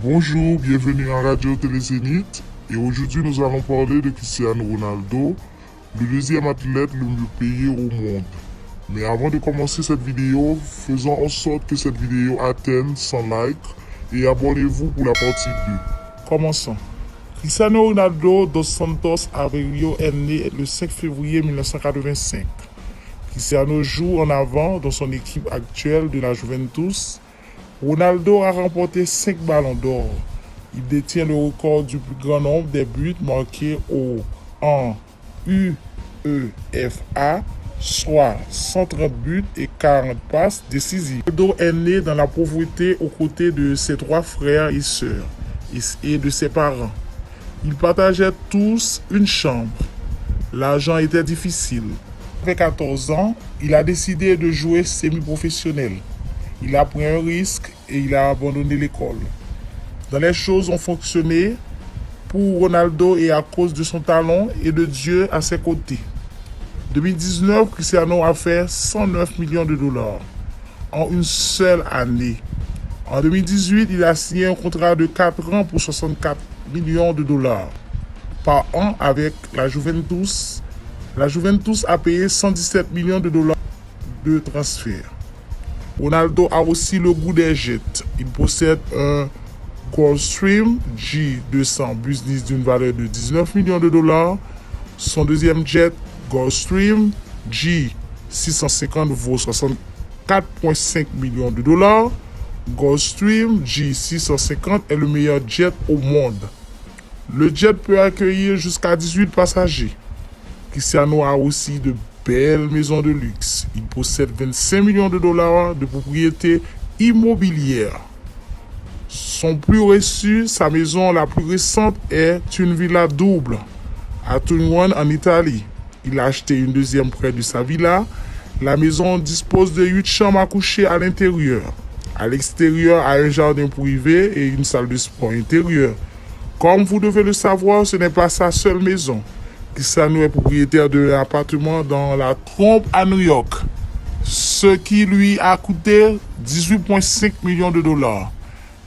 Bonjour, bienvenue en Radio Télé Zénith et aujourd'hui nous allons parler de Cristiano Ronaldo, le deuxième athlète le mieux payé au monde. Mais avant de commencer cette vidéo, faisons en sorte que cette vidéo atteigne 100 likes et abonnez-vous pour la partie 2. Commençons. Cristiano Ronaldo dos Santos Aveiro est né le 5 février 1985. Cristiano joue en avant dans son équipe actuelle de la Juventus. Ronaldo a remporté 5 ballons d'or. Il détient le record du plus grand nombre de buts marqués en UEFA, soit 130 buts et 40 passes décisives. Ronaldo est né dans la pauvreté aux côtés de ses 3 frères et sœurs et de ses parents. Ils partageaient tous une chambre. L'argent était difficile. Avec 14 ans, il a décidé de jouer semi-professionnel. Il a pris un risque et il a abandonné l'école. Dans les choses ont fonctionné pour Ronaldo et à cause de son talent et de Dieu à ses côtés. En 2019, Cristiano a fait 109 millions de dollars en une seule année. En 2018, il a signé un contrat de 4 ans pour 64 millions de dollars par an avec la Juventus. La Juventus a payé 117 millions de dollars de transfert. Ronaldo a aussi le goût des jets. Il possède un Gulfstream G200 business d'une valeur de 19 millions de dollars. Son deuxième jet, Gulfstream G650, vaut 64,5 millions de dollars. Gulfstream G650 est le meilleur jet au monde. Le jet peut accueillir jusqu'à 18 passagers. Cristiano a aussi de belle maison de luxe. Il possède 25 millions de dollars de propriété immobilière. Son plus reçu, sa maison la plus récente est une villa double à Toulon en Italie. Il a acheté une deuxième près de sa villa. La maison dispose de 8 chambres à coucher à l'intérieur. À l'extérieur, a un jardin privé et une salle de sport intérieure. Comme vous devez le savoir, ce n'est pas sa seule maison. Cristiano est propriétaire de l'appartement dans la Trompe à New York, ce qui lui a coûté 18,5 millions de dollars.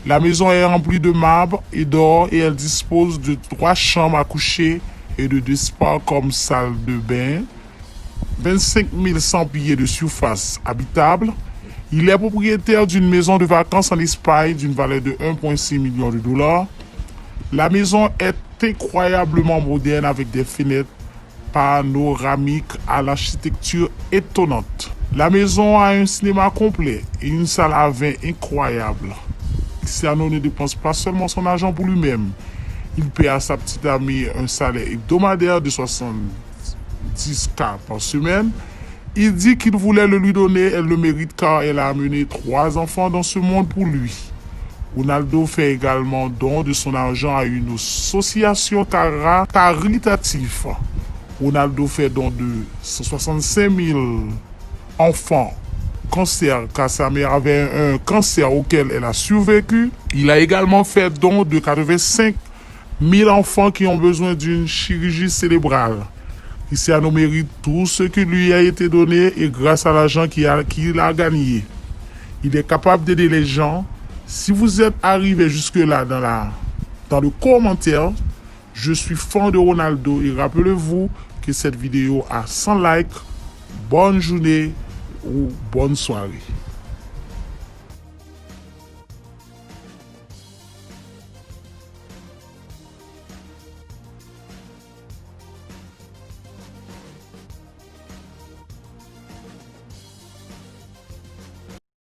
La maison est remplie de marbre et d'or et elle dispose de 3 chambres à coucher et de 2 spas comme salle de bain, 25 100 pieds de surface habitable. Il est propriétaire d'une maison de vacances en Espagne d'une valeur de 1,6 million de dollars. La maison est incroyablement moderne avec des fenêtres panoramiques à l'architecture étonnante. La maison a un cinéma complet et une salle à vin incroyable. Cristiano ne dépense pas seulement son argent pour lui-même. Il paie à sa petite amie un salaire hebdomadaire de 70 K par semaine. Il dit qu'il voulait le lui donner, elle le mérite car elle a amené 3 enfants dans ce monde pour lui. Ronaldo fait également don de son argent à une association caritative. Ronaldo fait don de 165 000 enfants cancer car sa mère avait un cancer auquel elle a survécu. Il a également fait don de 85 000 enfants qui ont besoin d'une chirurgie cérébrale. Cristiano mérite tout ce qui lui a été donné et grâce à l'argent qu'il a gagné. Il est capable d'aider les gens. Si vous êtes arrivé jusque-là dans le commentaire, je suis fan de Ronaldo et rappelez-vous que cette vidéo a 100 likes. Bonne journée ou bonne soirée.